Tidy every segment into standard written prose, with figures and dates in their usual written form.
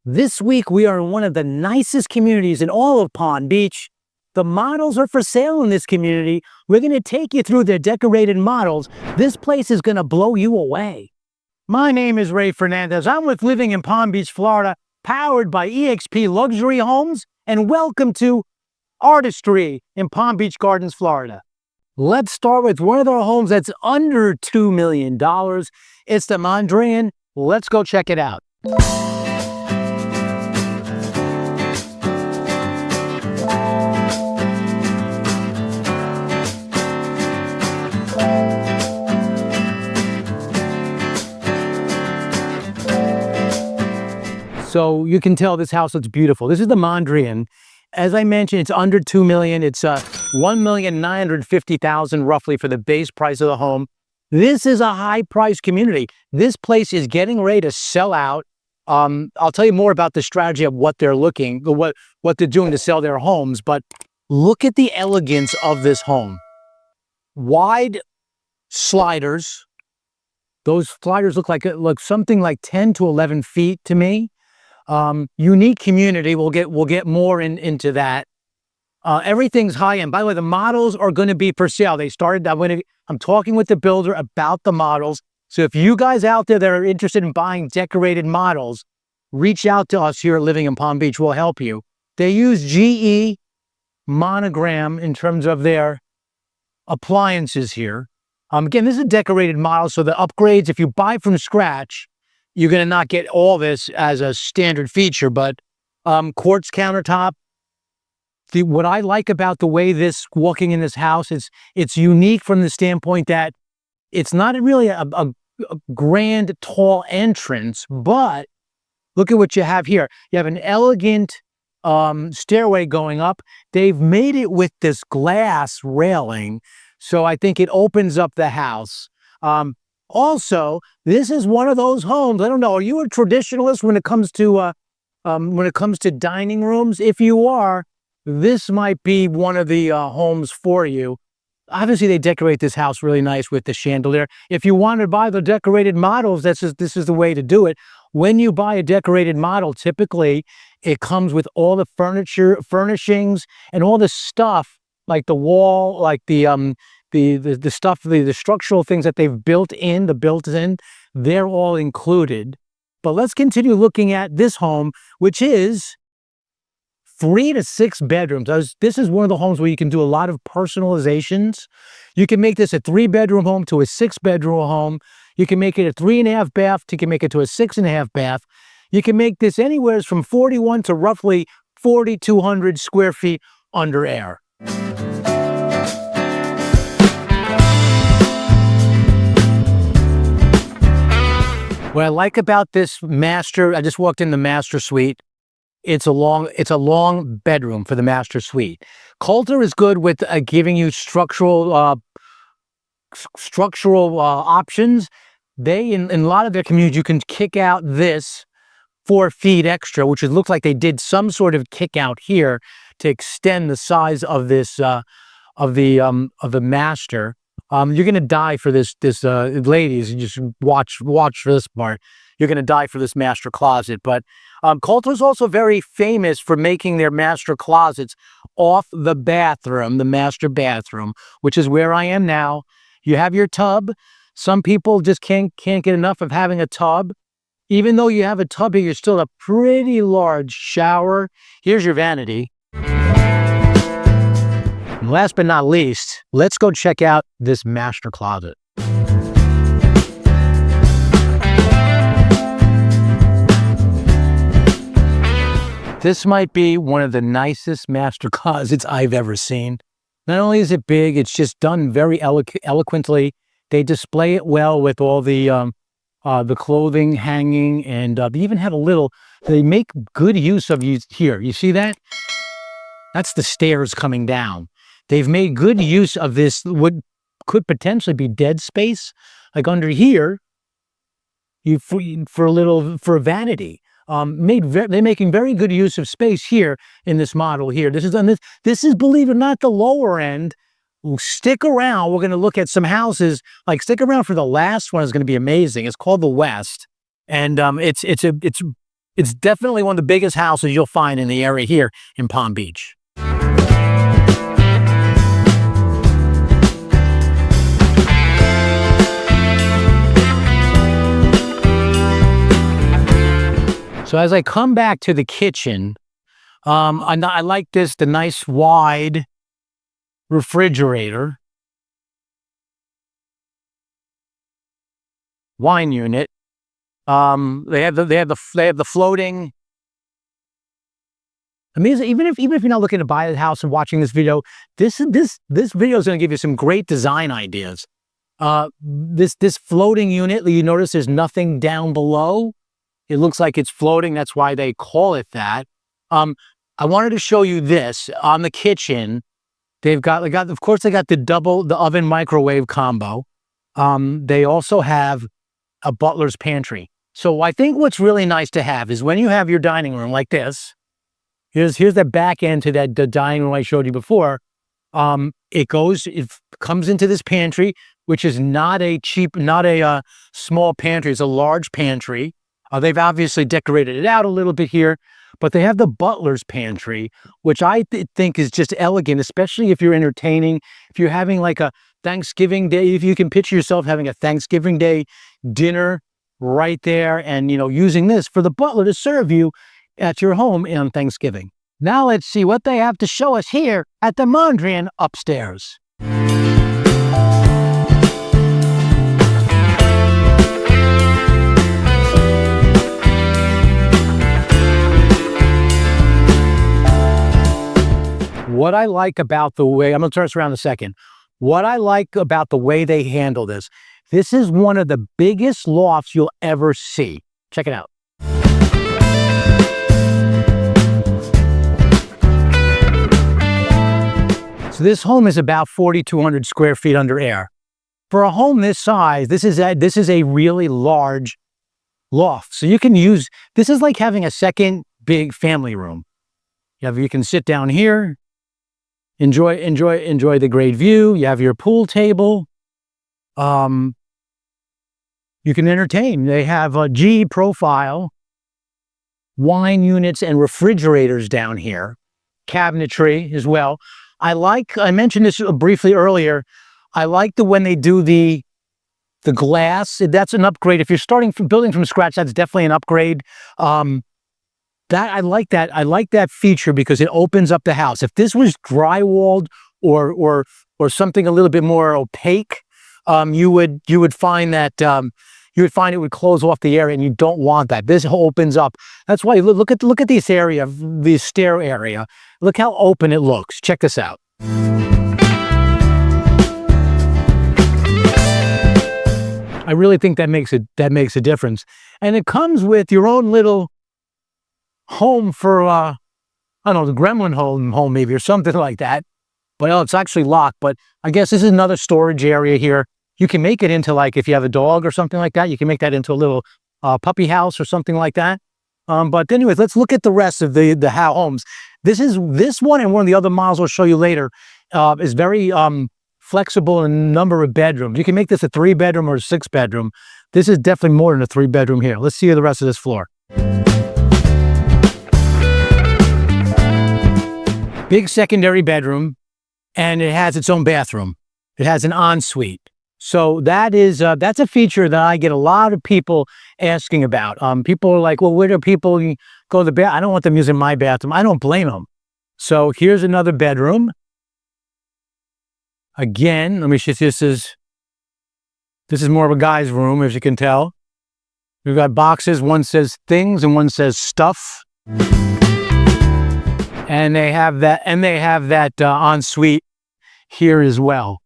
This week, we are in one of the nicest communities in all of Palm Beach. The models are for sale in this community. We're going to take you through their decorated models. This place is going to blow you away. My name is Ray Fernandez. I'm with Living in Palm Beach, Florida, powered by eXp Luxury Homes, and welcome to Artistry in Palm Beach Gardens, Florida. Let's start with one of our homes that's under $2 million. It's the Mondrian. Let's go check it out. So you can tell this house looks beautiful. This is the Mondrian. As I mentioned, it's under $2 million. It's $1,950,000 roughly for the base price of the home. This is a high-priced community. This place is getting ready to sell out. I'll tell you more about the strategy of what they're looking, what they're doing to sell their homes. But look at the elegance of this home. Wide sliders. Those sliders look something like 10 to 11 feet to me. Unique community. We'll get more into that. Everything's high end. By the way, the models are going to be for sale. They started. I'm talking with the builder about the models. So if you guys out there that are interested in buying decorated models, reach out to us here at Living in Palm Beach. We'll help you. They use GE monogram in terms of their appliances here. Again, this is a decorated model, so the upgrades, if you buy from scratch, you're going to not get all this as a standard feature, but quartz countertop. What I like about the way walking in this house is it's unique from the standpoint that it's not really a grand, tall entrance, but look at what you have here. You have an elegant stairway going up. They've made it with this glass railing, so I think it opens up the house. Also, this is one of those homes. I don't know. Are you a traditionalist when it comes to dining rooms? If you are, this might be one of the homes for you. Obviously, they decorate this house really nice with the chandelier. If you want to buy the decorated models, this is the way to do it. When you buy a decorated model, typically it comes with all the furniture, furnishings, and all the stuff like the wall, like the stuff, the structural things that they've built in, they're all included. But let's continue looking at this home, which is 3 to 6 bedrooms. This is one of the homes where you can do a lot of personalizations. You can make this a 3-bedroom home to a 6-bedroom home. You can make it a 3.5 bath. You can make it to a 6.5 bath. You can make this anywhere from 41 to roughly 4,200 square feet under air. What I like about this master, I just walked in the master suite. It's a long bedroom for the master suite. Coulter is good with giving you structural options. In a lot of their communities, you can kick out this 4 feet extra, which it looks like they did some sort of kick out here to extend the size of this of the master. You're gonna die for this, ladies. You just watch for this part. You're gonna die for this master closet. But Coulter is also very famous for making their master closets off the bathroom, the master bathroom, which is where I am now. You have your tub. Some people just can't get enough of having a tub. Even though you have a tub here, you're still a pretty large shower. Here's your vanity. And last but not least, let's go check out this master closet. This might be one of the nicest master closets I've ever seen. Not only is it big, it's just done very eloquently. They display it well with all the clothing hanging, and they even have they make good use of here. You see that? That's the stairs coming down. They've made good use of this, what could potentially be dead space. Like under here, for a vanity. They're making very good use of space here in this model here. This is, believe it or not, the lower end. Stick around. We're going to look at some houses. Stick around for the last one. Is going to be amazing. It's called the West, and it's It's definitely one of the biggest houses you'll find in the area here in Palm Beach. So as I come back to the kitchen, I like the nice wide refrigerator, wine unit. They have the floating. I mean, even if you're not looking to buy a house and watching this video, this video is going to give you some great design ideas. This floating unit, you notice there's nothing down below. It looks like it's floating. That's why they call it that. I wanted to show you this on the kitchen. Of course, they got the oven microwave combo. They also have a butler's pantry. So I think what's really nice to have is when you have your dining room like this, here's the back end to the dining room I showed you before. It comes into this pantry, which is not a small pantry. It's a large pantry. They've obviously decorated it out a little bit here, but they have the butler's pantry, which I think is just elegant, especially if you're entertaining, if you're having like a Thanksgiving Day, if you can picture yourself having a Thanksgiving Day dinner right there and, using this for the butler to serve you at your home on Thanksgiving. Now let's see what they have to show us here at the Mondrian upstairs. What I like about the way, I'm going to turn this around in a second. What I like about the way they handle this is one of the biggest lofts you'll ever see. Check it out. So this home is about 4,200 square feet under air. For a home this size, this is a really large loft. So you can use, this is like having a second big family room. You can sit down here, enjoy the great view. You have your pool table. You can entertain. They have a G profile wine units and refrigerators down here, cabinetry as well. I mentioned this briefly earlier. I like when they do the glass. That's an upgrade. If you're starting from building from scratch, that's definitely an upgrade. I like that feature because it opens up the house. If this was drywalled or something a little bit more opaque, you would find it would close off the area, and you don't want that. This opens up. That's why look at this area, the stair area. Look how open it looks. Check this out. I really think that makes a difference, and it comes with your own little home for, I don't know, the gremlin home maybe, or something like that. But it's actually locked. But I guess this is another storage area here. You can make it into, like, if you have a dog or something like that, you can make that into a little puppy house or something like that. But anyways, let's look at the rest of the homes. This one and one of the other models I'll show you later is very flexible in number of bedrooms. You can make this a 3-bedroom or a 6-bedroom. This is definitely more than a 3-bedroom here. Let's see the rest of this floor. Big secondary bedroom, and it has its own bathroom. It has an ensuite. So that's a feature that I get a lot of people asking about. People are like, well, where do people go to the bath? I don't want them using my bathroom. I don't blame them. So here's another bedroom. Again, let me see. This is more of a guy's room, as you can tell. We've got boxes. One says things and one says stuff. And they have that ensuite here as well.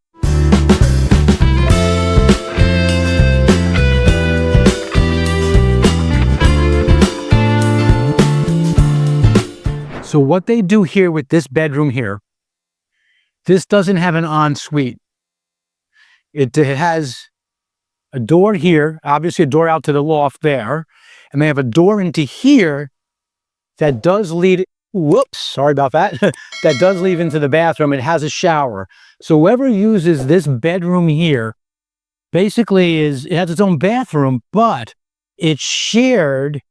So what they do here with this bedroom here, this doesn't have an ensuite. It has a door here, obviously a door out to the loft there, and they have a door into here that does lead, whoops, sorry about that, that does lead into the bathroom. It has a shower. So whoever uses this bedroom here, basically it has its own bathroom, but it's shared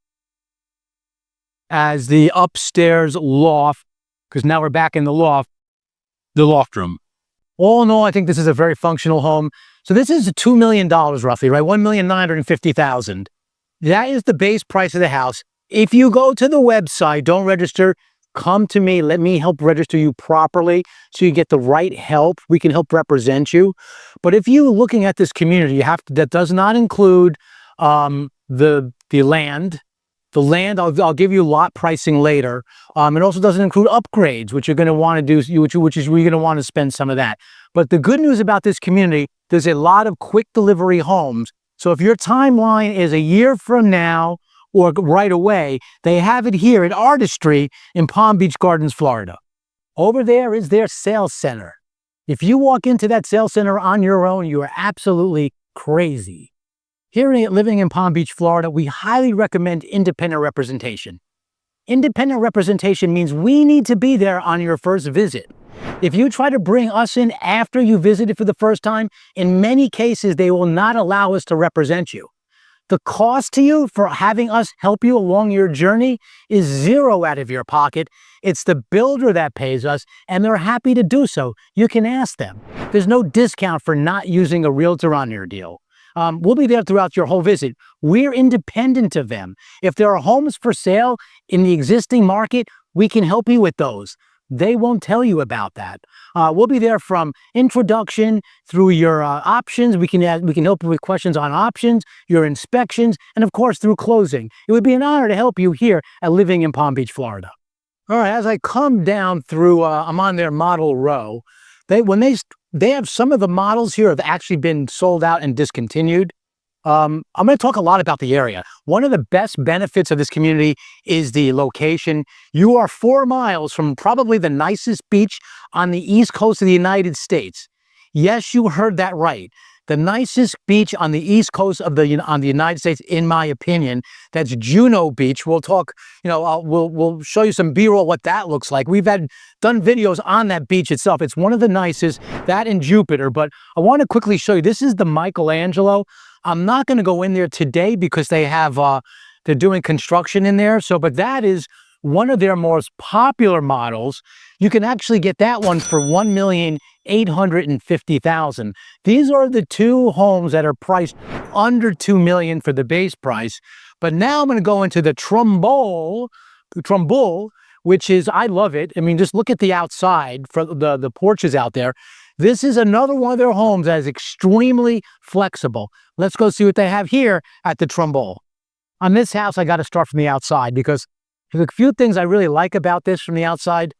as the upstairs loft, because now we're back in the loft room. All in all, I think this is a very functional home. So this is $2 million roughly, right? $1,950,000. That is the base price of the house. If you go to the website, don't register, come to me. Let me help register you properly so you get the right help. We can help represent you. But if you're looking at this community, that does not include the land. The land, I'll give you lot pricing later. It also doesn't include upgrades, which you're going to want to do, which is where you're going to want to spend some of that. But the good news about this community, there's a lot of quick delivery homes. So if your timeline is a year from now or right away, they have it here at Artistry in Palm Beach Gardens, Florida. Over there is their sales center. If you walk into that sales center on your own, you are absolutely crazy. Here, living in Palm Beach, Florida, we highly recommend independent representation. Independent representation means we need to be there on your first visit. If you try to bring us in after you visited for the first time, in many cases, they will not allow us to represent you. The cost to you for having us help you along your journey is zero out of your pocket. It's the builder that pays us, and they're happy to do so. You can ask them. There's no discount for not using a realtor on your deal. We'll be there throughout your whole visit. We're independent of them. If there are homes for sale in the existing market, we can help you with those. They won't tell you about that. We'll be there from introduction through your options. We can help you with questions on options, your inspections, and of course through closing. It would be an honor to help you here at Living in Palm Beach, Florida. All right, as I come down through, I'm on their model row. They have some of the models here have actually been sold out and discontinued. I'm going to talk a lot about the area. One of the best benefits of this community is the location. You are 4 miles from probably the nicest beach on the east coast of the United States. Yes, you heard that right. The nicest beach on the east coast of the United States, in my opinion, that's Juno Beach. We'll talk, we'll show you some B-roll what that looks like. We've done videos on that beach itself. It's one of the nicest, that in Jupiter. But I want to quickly show you, this is the Michelangelo. I'm not going to go in there today because they're doing construction in there. But that is one of their most popular models. You can actually get that one for $1,850,000. These are the 2 homes that are priced under $2 million for the base price. But now I'm going to go into the Trumbull, which is, I love it. I mean, just look at the outside for the porches out there. This is another one of their homes that is extremely flexible. Let's go see what they have here at the Trumbull. On this house, I got to start from the outside because there's a few things I really like about this from the outside.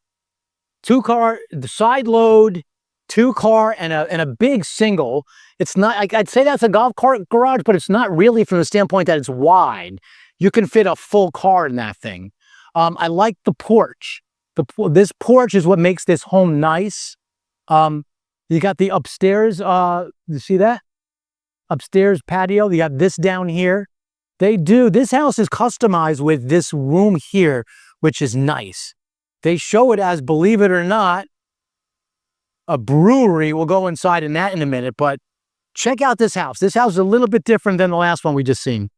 2-car, the side load, 2-car, and a big single. It's not, I'd say that's a golf cart garage, but it's not really from the standpoint that it's wide. You can fit a full car in that thing. I like the porch. This porch is what makes this home nice. You got the upstairs, you see that? Upstairs patio, you got this down here. This house is customized with this room here, which is nice. They show it as, believe it or not, a brewery. We'll go inside in that in a minute, but check out this house. This house is a little bit different than the last one we just seen.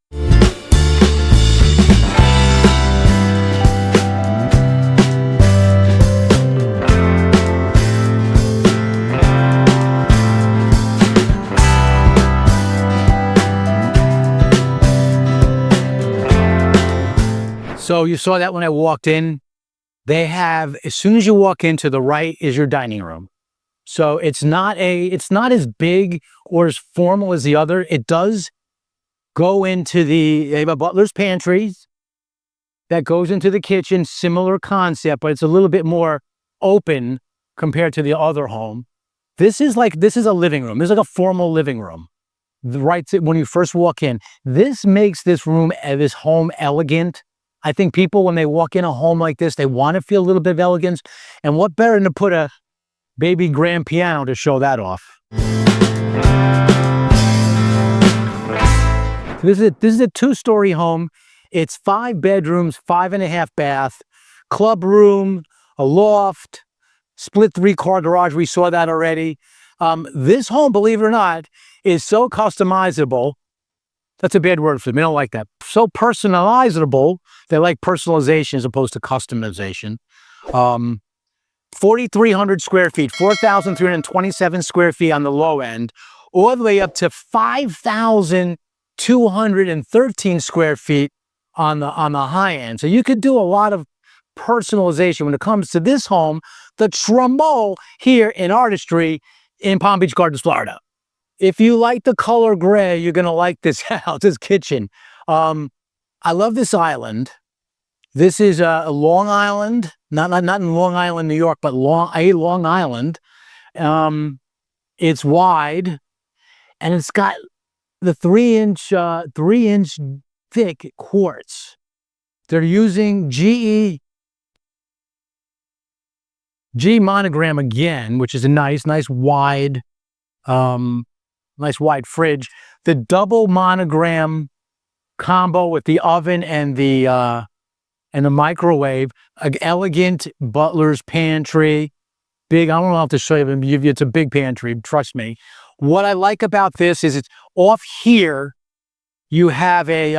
So you saw that when I walked in. They have, as soon as you walk in, to the right is your dining room. So it's not as big or as formal as the other. It does go into they have a butler's pantry that goes into the kitchen, similar concept, but it's a little bit more open compared to the other home. This is a living room. This is like a formal living room. Right when you first walk in, this makes this home elegant. I think people, when they walk in a home like this, they want to feel a little bit of elegance. And what better than to put a baby grand piano to show that off? This is a 2-story home. It's 5 bedrooms, 5.5 bath, club room, a loft, split 3-car garage. We saw that already. This home, believe it or not, is so customizable. That's a bad word for me. I don't like that. so personalizable. They like personalization as opposed to customization. 4,300 square feet, 4,327 square feet on the low end, all the way up to 5,213 square feet on the high end. So you could do a lot of personalization when it comes to this home, the Trumbo here in Artistry in Palm Beach Gardens, Florida. If you like the color gray, you're gonna like this house, this kitchen. I love this island. This is a Long Island, not in Long Island, New York, but Long Island. It's wide, and it's got the 3-inch thick quartz. They're using G monogram again, which is a nice wide fridge. The double monogram combo with the oven and the microwave, an elegant butler's pantry. Big, I don't know how to show you, it's a big pantry, trust me. What I like about this is it's off here, you have a,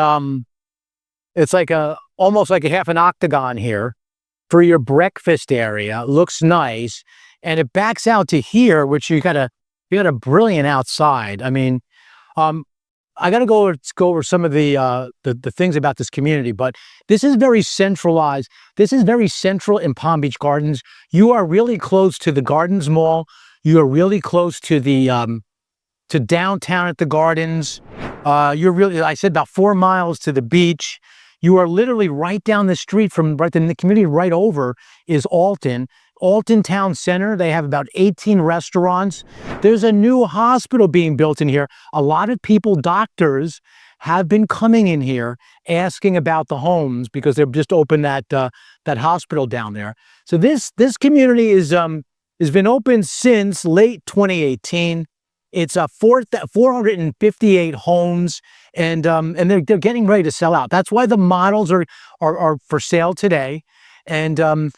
it's like almost like a half an octagon here for your breakfast area. Looks nice. And it backs out to here, which you got a brilliant outside. I mean, I got to go over some of the things about this community, but this is very centralized. This is very central in Palm Beach Gardens. You are really close to the Gardens Mall. You are really close to the to downtown at the Gardens. You're really, I said, about 4 miles to the beach. You are literally right down the street from the community. Right over is Alton Town Center. They have about 18 restaurants. There's a new hospital being built in here. A lot of people, doctors, have been coming in here asking about the homes because they've just opened that hospital down there. So this community is has been open since late 2018. It's 458 homes, and they're getting ready to sell out. That's why the models are for sale today. And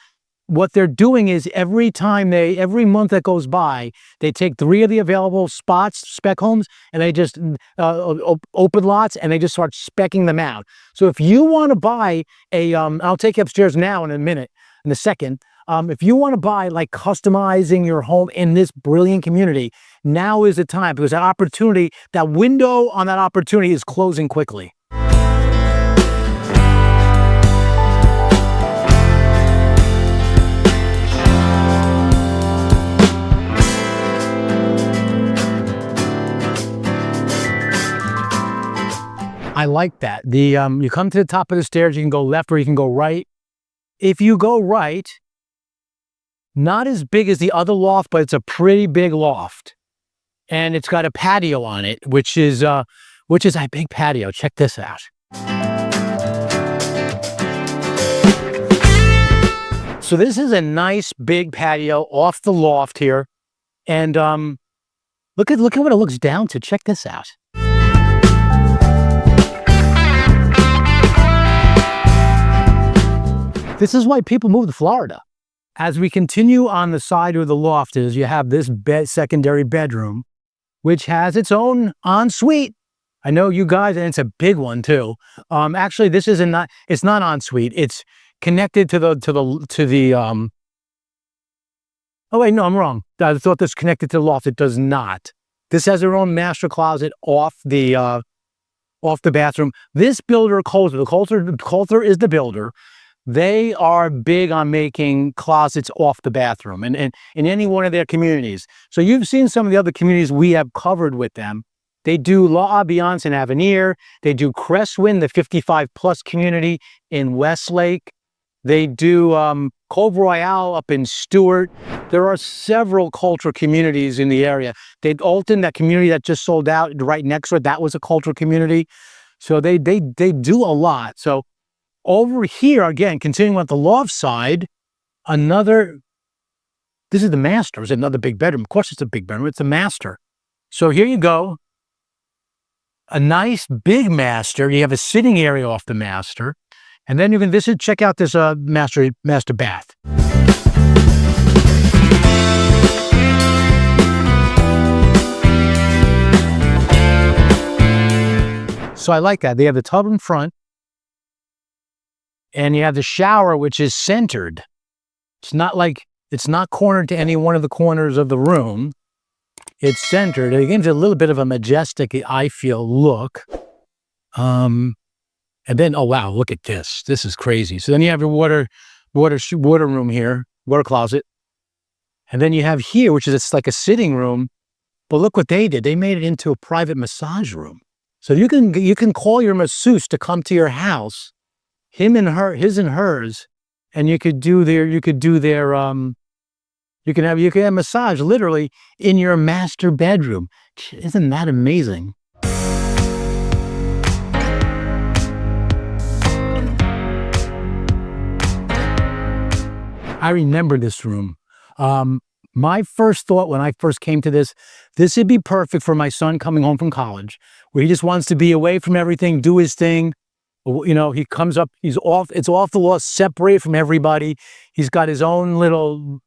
what they're doing is every month that goes by, they take 3 of the available spots, spec homes, and they just open lots, and they just start speccing them out. So if you want to buy I'll take you upstairs now in a second. If you want to buy, like, customizing your home in this brilliant community, now is the time, because that window on that opportunity is closing quickly. I like that. You come to the top of the stairs, you can go left or you can go right. If you go right, not as big as the other loft, but it's a pretty big loft. And it's got a patio on it, which is a big patio. Check this out. So this is a nice big patio off the loft here. And look at what it looks down to. Check this out. This is why people move to Florida. As we continue on the side of the loft is you have this secondary bedroom, which has its own ensuite. I know you guys, and it's a big one too. Actually, this is it's not ensuite. It's connected to the oh wait, no, I'm wrong. I thought this connected to the loft. It does not. This has their own master closet off the bathroom. This builder, Coulter is the builder. They are big on making closets off the bathroom and in any one of their communities. So you've seen some of the other communities we have covered with them. They do La Ambiance in Avenir. They do Crestwind, the 55+ community in Westlake. They do Cove Royale up in Stewart. There are several cultural communities in the area. Alton, that community that just sold out right next to it, that was a cultural community. So they do a lot. So over here, again, continuing with the loft side, this is the master. It's another big bedroom. Of course, it's a big bedroom. It's a master. So here you go. A nice big master. You have a sitting area off the master. And then you can check out this master bath. So I like that. They have the tub in front. And you have the shower, which is centered. It's not cornered to any one of the corners of the room. It's centered. It gives it a little bit of a majestic, I feel, look. And then, oh wow, look at this. This is crazy. So then you have your water room here, water closet. And then you have here, which is it's like a sitting room. But look what they did. They made it into a private massage room. So you can call your masseuse to come to your house, his and hers, and you could have massage literally in your master bedroom. Isn't that amazing? I remember this room. My first thought when I first came to this would be perfect for my son coming home from college, where he just wants to be away from everything, do his thing. You know, he comes up, it's off the wall, separated from everybody. He's got his own little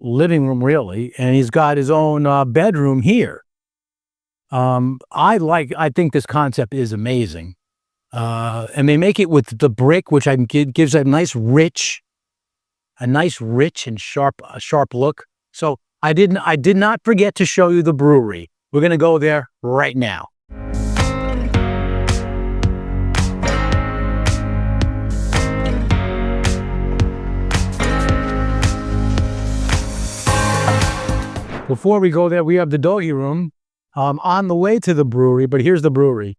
living room, really, and he's got his own bedroom here. I think this concept is amazing. And they make it with the brick, which gives a nice rich and sharp look. So I did not forget to show you the brewery. We're going to go there right now. Before we go there, we have the doggy room on the way to the brewery, but here's the brewery.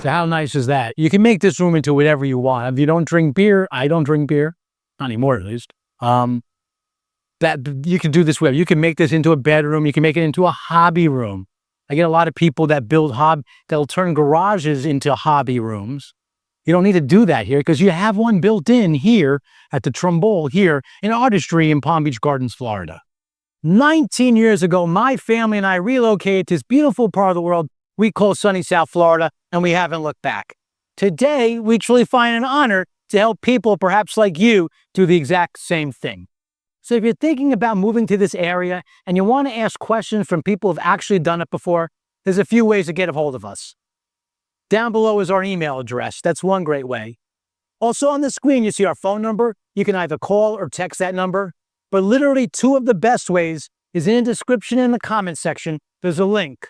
So how nice is that? You can make this room into whatever you want. If you don't drink beer, I don't drink beer, not anymore at least. That you can do this way. You can make this into a bedroom. You can make it into a hobby room. I get a lot of people that that'll turn garages into hobby rooms. You don't need to do that here because you have one built in here at the Trumbull here in Artistry in Palm Beach Gardens, Florida. 19 years ago, my family and I relocated to this beautiful part of the world we call sunny South Florida, and we haven't looked back. Today, we truly find an honor to help people perhaps like you do the exact same thing. So if you're thinking about moving to this area and you want to ask questions from people who've actually done it before, there's a few ways to get a hold of us. Down below is our email address. That's one great way. Also on the screen, you see our phone number. You can either call or text that number. But literally two of the best ways is in the description and the comment section. There's a link.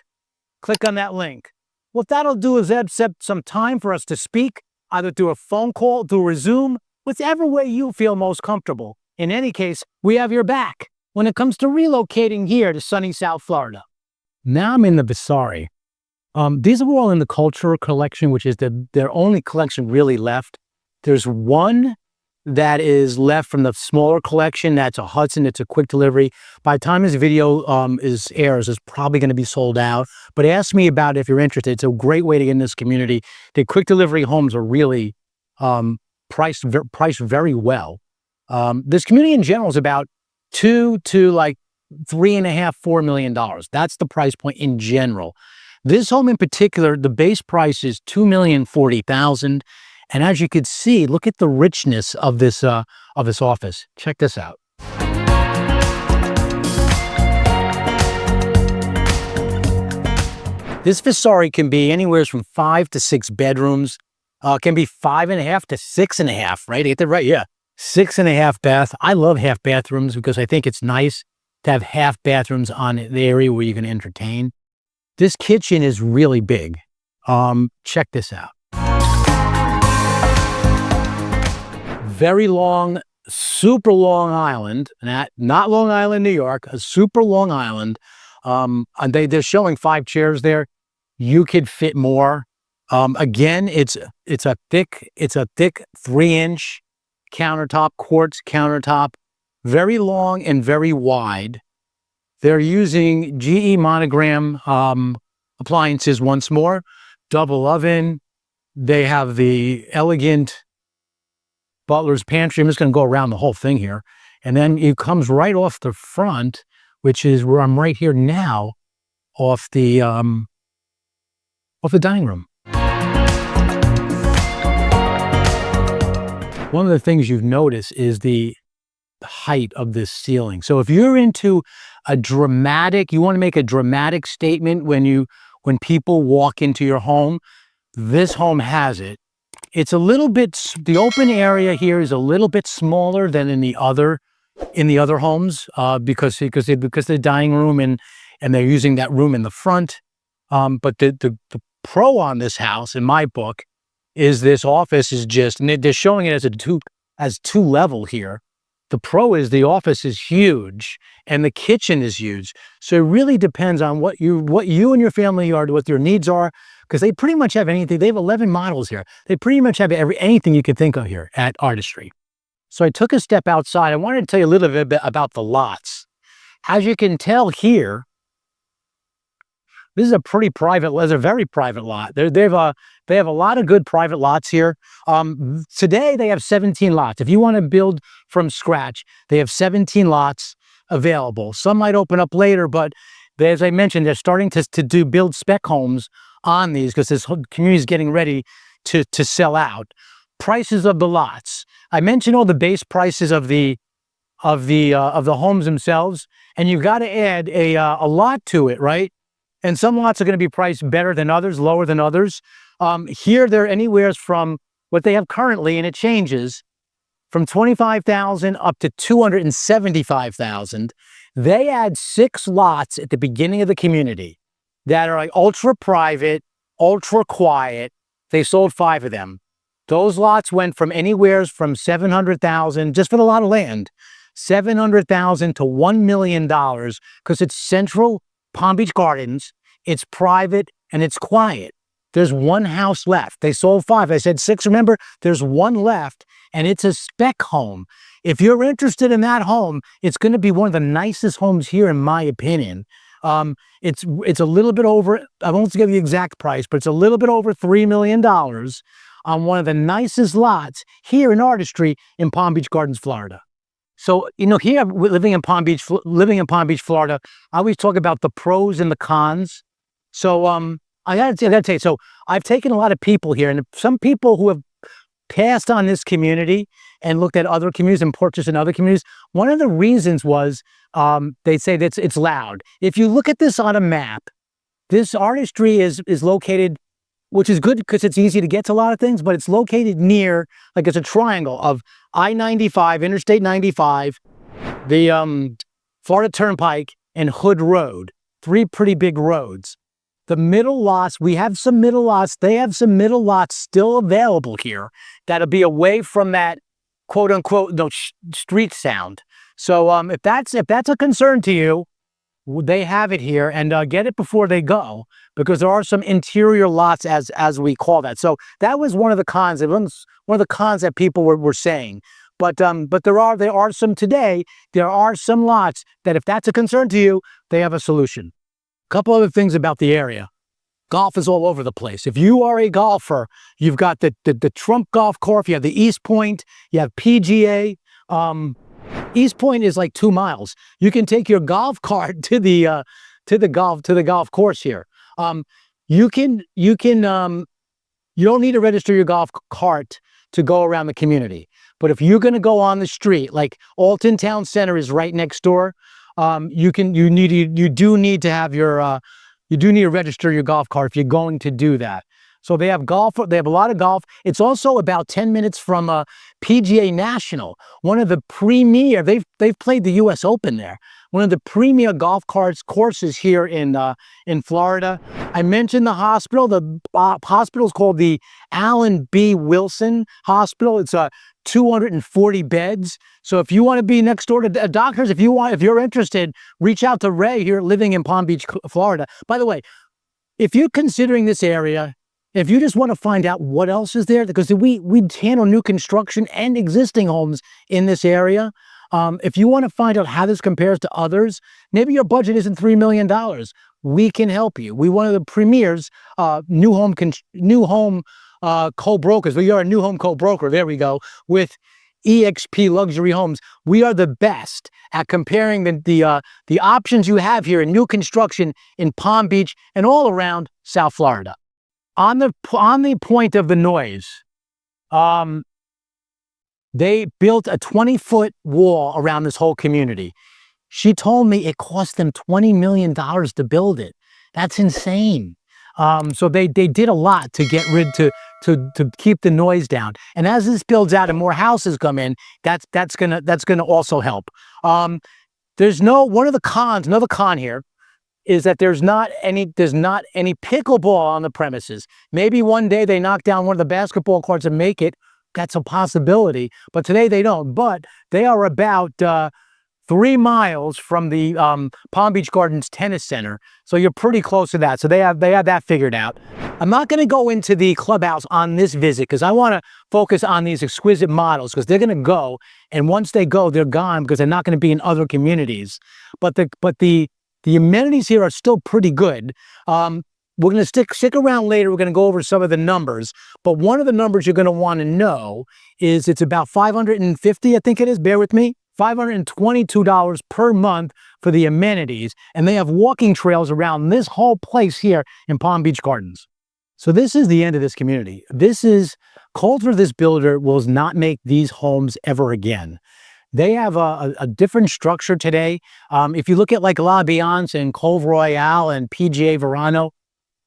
Click on that link. What that'll do is accept some time for us to speak, either through a phone call, through a Zoom, whichever way you feel most comfortable. In any case, we have your back when it comes to relocating here to sunny South Florida. Now I'm in the Vasari. These are all in the Cultural Collection, which is their only collection really left. There's one that is left from the smaller collection. That's a Hudson. It's a quick delivery. By the time this video airs, it's probably going to be sold out. But ask me about it if you're interested. It's a great way to get in this community. The quick delivery homes are really priced very well. This community in general is about $2 to like $3.5, $4 million. That's the price point in general. This home in particular, the base price is $2,040,000. And as you can see, look at the richness of this office. Check this out. This Vasari can be anywhere from 5 to 6 bedrooms. Can be 5.5 to 6.5, right? Get that right? Yeah. 6.5 bath. I love half bathrooms because I think it's nice to have half bathrooms on the area where you can entertain. This kitchen is really big. Check this out. Very long, super long island, not Long Island, New York, a super long island. And they're showing 5 chairs there. You could fit more. Again, it's a thick 3-inch countertop, quartz countertop, very long and very wide. They're using GE monogram appliances once more, double oven. They have the elegant butler's pantry. I'm just going to go around the whole thing here. And then it comes right off the front, which is where I'm right here now, off the dining room. One of the things you've noticed is the height of this ceiling. So if you're into you want to make a dramatic statement when people walk into your home, this home has it. It's a little bit, the open area here is a little bit smaller than in the other homes, because the dining room and they're using that room in the front. But the pro on this house, in my book, is this office is just, and they're showing it as two level here. The pro is the office is huge and the kitchen is huge. So it really depends on what you and your family are, what your needs are, because they pretty much have anything. They have 11 models here. They pretty much have anything you can think of here at Artistry. So I took a step outside. I wanted to tell you a little bit about the lots. As you can tell here, this is a very private lot. They have a lot of good private lots here. Today they have 17 lots. If you want to build from scratch, they have 17 lots available. Some might open up later, but as I mentioned, they're starting to build spec homes on these because this whole community is getting ready to sell out. Prices of the lots. I mentioned all the base prices of the homes themselves, and you've got to add a lot to it, right? And some lots are going to be priced better than others, lower than others. Here, they're anywhere from what they have currently, and it changes, from $25,000 up to $275,000. They add 6 lots at the beginning of the community that are like ultra private, ultra quiet. They sold 5 of them. Those lots went from anywhere from $700,000 just for the lot of land, $700,000 to $1 million, because it's central Palm Beach Gardens, it's private, and it's quiet. There's 1 house left. They sold 5. I said 6, remember? There's 1 left, and it's a spec home. If you're interested in that home, it's going to be one of the nicest homes here, in my opinion. It's a little bit over, I won't give you the exact price, but it's a little bit over $3 million on one of the nicest lots here in Artistry in Palm Beach Gardens, Florida. So, here, living in Palm Beach, Florida, I always talk about the pros and the cons. So, I gotta tell you, so I've taken a lot of people here, and some people who have passed on this community and looked at other communities and purchased in other communities. One of the reasons was, they say that it's loud. If you look at this on a map, this Artistry is located, which is good because it's easy to get to a lot of things, but it's located near, like it's a triangle of I-95, Interstate 95, the Florida Turnpike, and Hood Road. 3 pretty big roads. The middle lots, we have some middle lots. They have some middle lots still available here that'll be away from that quote unquote street sound. So if that's a concern to you, they have it here, and get it before they go, because there are some interior lots, as we call that. So that was one of the cons. It was one of the cons that people were saying. But there are some today. There are some lots that, if that's a concern to you, they have a solution. A couple other things about the area. Golf is all over the place. If you are a golfer, you've got the Trump Golf Course. You have the East Point. You have PGA. East Point is like 2 miles. You can take your golf cart to the golf course here. You don't need to register your golf cart to go around the community. But if you're going to go on the street, like Alton Town Center is right next door, you do need to register your golf cart if you're going to do that. So they have golf. They have a lot of golf. It's also about 10 minutes from PGA National, one of the premier. They've played the U.S. Open there. One of the premier golf courses here in Florida. I mentioned the hospital. The hospital is called the Allen B. Wilson Hospital. It's 240 beds. So if you want to be next door to doctors, if you're interested, reach out to Ray here, living in Palm Beach, Florida. By the way, if you're considering this area, if you just want to find out what else is there, because we handle new construction and existing homes in this area. If you want to find out how this compares to others, maybe your budget isn't $3 million. We can help you. We're one of the premiers, new home co-brokers. We are a new home co-broker. There we go. With EXP Luxury Homes, we are the best at comparing the options you have here in new construction in Palm Beach and all around South Florida. On the point of the noise, They built a 20-foot wall around this whole community. She told me it cost them $20 million to build it. That's insane. So they did a lot to get rid to keep the noise down. And as this builds out and more houses come in, that's gonna also help. There's one of the cons, another con here is that there's not any pickleball on the premises. Maybe one day they knock down one of the basketball courts and make it. That's a possibility, but today they don't. But they are about 3 miles from the Palm Beach Gardens Tennis Center, so you're pretty close to that. So they have that figured out. I'm not going to go into the clubhouse on this visit because I want to focus on these exquisite models because they're going to go, and once they go, they're gone because they're not going to be in other communities. But the amenities here are still pretty good. We're going to stick around later. We're going to go over some of the numbers, but one of the numbers you're going to want to know is it's about $550, I think it is. Bear with me. $522 per month for the amenities, and they have walking trails around this whole place here in Palm Beach Gardens. So this is the end of this community. Coulter, this builder, will not make these homes ever again. They have a different structure today. If you look at like La Biance and Cove Royale and PGA Verano,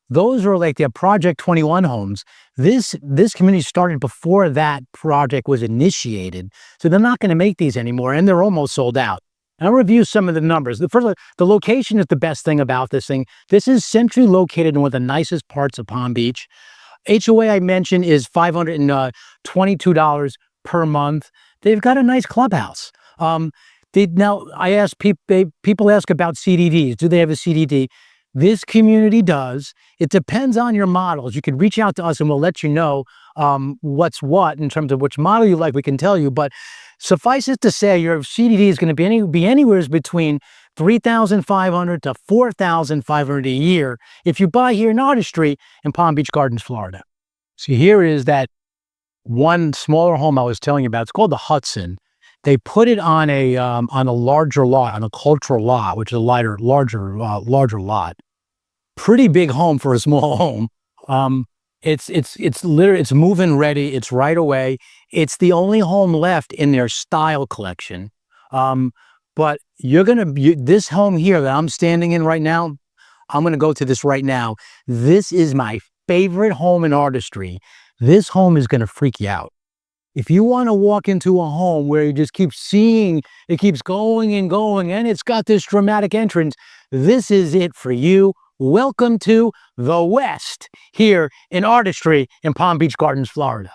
those are like their Project 21 homes. This community started before that project was initiated. So they're not going to make these anymore, and they're almost sold out. And I'll review some of the numbers. The location is the best thing about this thing. This is centrally located in one of the nicest parts of Palm Beach. HOA I mentioned is $522 per month. They've got a nice clubhouse. Now, I ask people ask about CDDs. Do they have a CDD? This community does. It depends on your models. You can reach out to us and we'll let you know what's what in terms of which model you like. We can tell you, but suffice it to say, your CDD is going to be anywhere between $3,500 to $4,500 a year if you buy here in Artistry in Palm Beach Gardens, Florida. So here is that one smaller home I was telling you about. It's called the Hudson. They put it on a larger lot, on a cultural lot, which is a larger lot. Pretty big home for a small home. It's move-in ready. It's right away. It's the only home left in their style collection. But this home here that I'm standing in right now, I'm gonna go to this right now. This is my favorite home in Artistry. This home is gonna freak you out. If you want to walk into a home where you just keep seeing, it keeps going and going, and it's got this dramatic entrance, this is it for you. Welcome to the West here in Artistry in Palm Beach Gardens, Florida.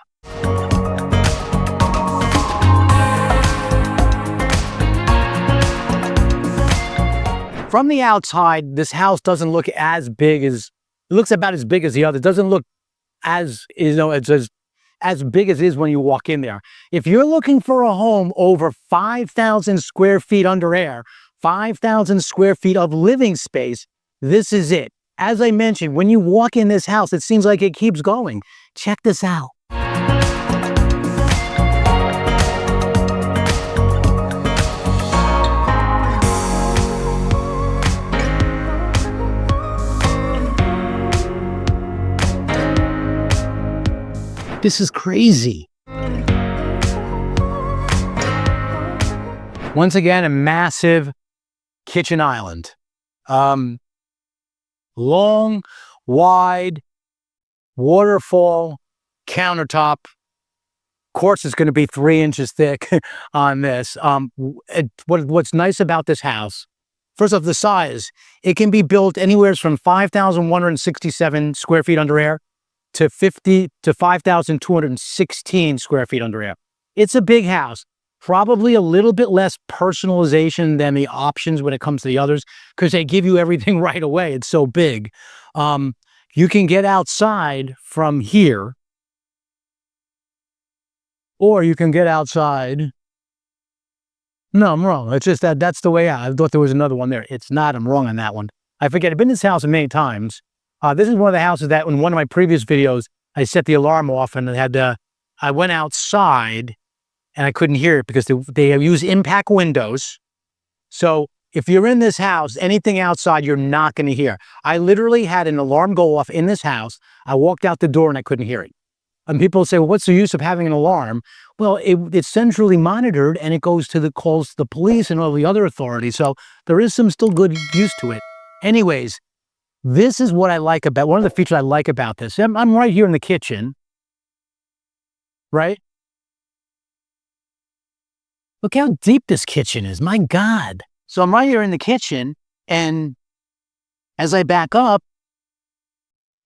From the outside, this house doesn't look as big as, it looks about as big as the other. It doesn't look as big as it is when you walk in there. If you're looking for a home over 5,000 square feet under air, 5,000 square feet of living space, this is it. As I mentioned, when you walk in this house, it seems like it keeps going. Check this out. This is crazy. Once again, a massive kitchen island. Long, wide, waterfall, countertop. Of course, it's going to be 3 inches thick on this. What's nice about this house, first off, the size. It can be built anywhere from 5,167 square feet under air to 5,216 square feet under air. It's a big house. Probably a little bit less personalization than the options when it comes to the others because they give you everything right away. It's so big. You can get outside from here, or you can get outside. No, I'm wrong. It's just that's the way out. I thought there was another one there. It's not. I'm wrong on that one. I forget. I've been in this house many times. This is one of the houses that in one of my previous videos, I set the alarm off and I went outside and I couldn't hear it because they use impact windows. So if you're in this house, anything outside, you're not going to hear. I literally had an alarm go off in this house. I walked out the door and I couldn't hear it. And people say, well, what's the use of having an alarm? Well, it's centrally monitored and it goes to calls the police and all the other authorities. So there is some still good use to it. Anyways, this is what I like about, one of the features I like about this. I'm right here in the kitchen, right? Look how deep this kitchen is. My God. So I'm right here in the kitchen, and as I back up,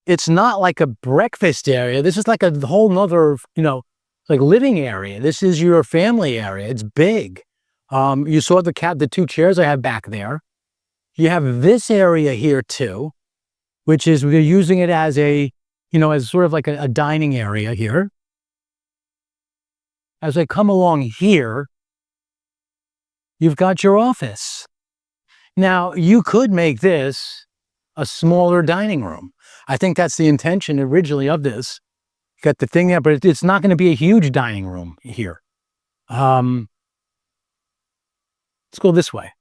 it's not like a breakfast area. This is like a whole nother, like living area. This is your family area. It's big. You saw the two chairs I have back there. You have this area here too, which is we're using it as as sort of like a dining area here. As I come along here, you've got your office. Now, you could make this a smaller dining room. I think that's the intention originally of this. You got the thing there, but it's not going to be a huge dining room here. Let's go this way.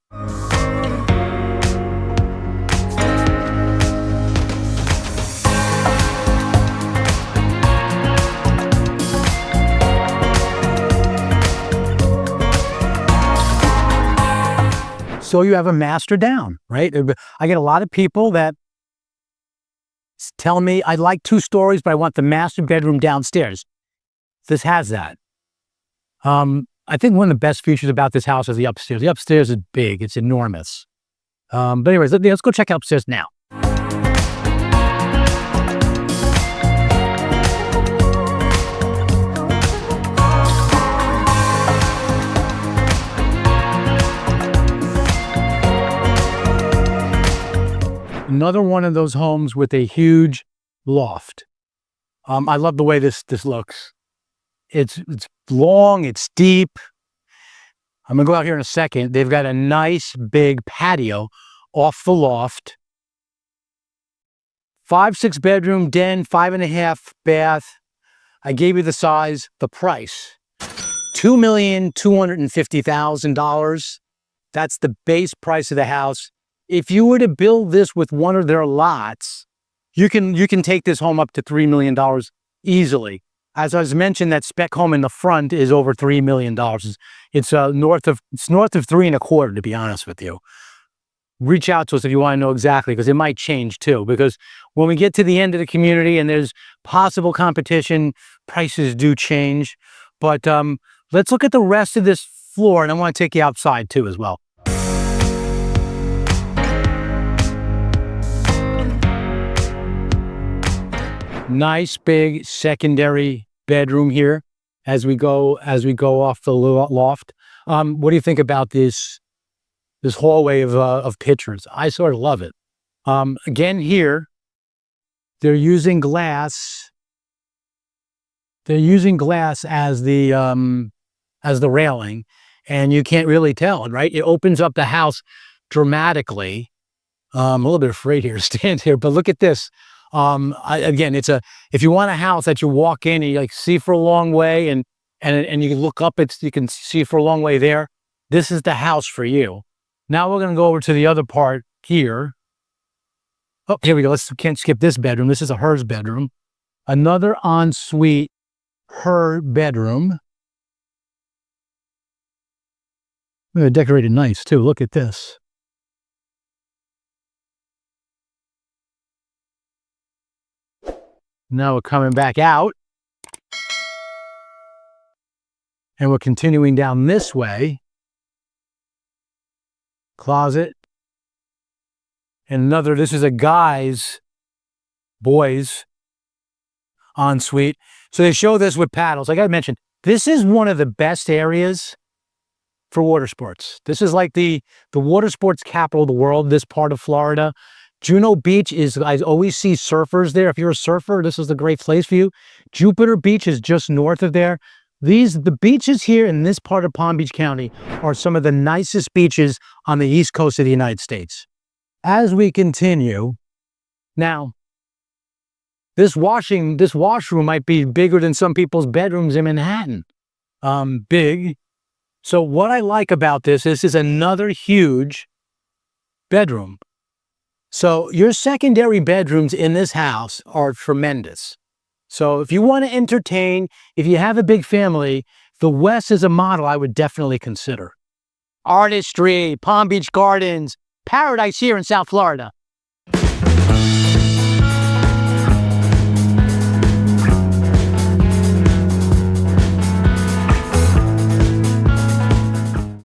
So you have a master down, right? I get a lot of people that tell me, I like 2 stories, but I want the master bedroom downstairs. This has that. I think one of the best features about this house is the upstairs. The upstairs is big. It's enormous. But anyways, let's go check out upstairs now. Another one of those homes with a huge loft. I love the way this looks. It's long, it's deep. I'm gonna go out here in a second. They've got a nice big patio off the loft. 5-6 bedroom den, 5.5 bath. I gave you the size, the price. $2,250,000. That's the base price of the house. If you were to build this with one of their lots, you can take this home up to $3 million easily. As I was mentioned, that spec home in the front is over $3 million. It's north of 3.25, to be honest with you. Reach out to us if you want to know exactly, because it might change too. Because when we get to the end of the community and there's possible competition, prices do change. But let's look at the rest of this floor, and I want to take you outside too as well. Nice big secondary bedroom here as we go off the loft. What do you think about this hallway of pictures? I sort of love it. Again, here they're using glass. They're using glass as the railing, and you can't really tell, right? It opens up the house dramatically. I'm a little bit afraid here to stand here, but look at this. Again, if you want a house that you walk in and you see for a long way and you can look up, you can see for a long way there. This is the house for you. Now we're going to go over to the other part here. Oh, here we go. Can't skip this bedroom. This is a hers bedroom. Another ensuite her bedroom. They're decorated nice too. Look at this. Now we're coming back out, and we're continuing down this way. Closet. And this is a boys ensuite. So they show this with paddles. Like I mentioned, this is one of the best areas for water sports. This is like the water sports capital of the world, this part of Florida. Juno Beach I always see surfers there. If you're a surfer, this is a great place for you. Jupiter Beach is just north of there. The beaches here in this part of Palm Beach County are some of the nicest beaches on the East Coast of the United States. As we continue, now, this washroom might be bigger than some people's bedrooms in Manhattan. Big. So what I like about this is another huge bedroom. So your secondary bedrooms in this house are tremendous. So if you want to entertain, if you have a big family, the West is a model I would definitely consider. Artistry, Palm Beach Gardens, paradise here in South Florida.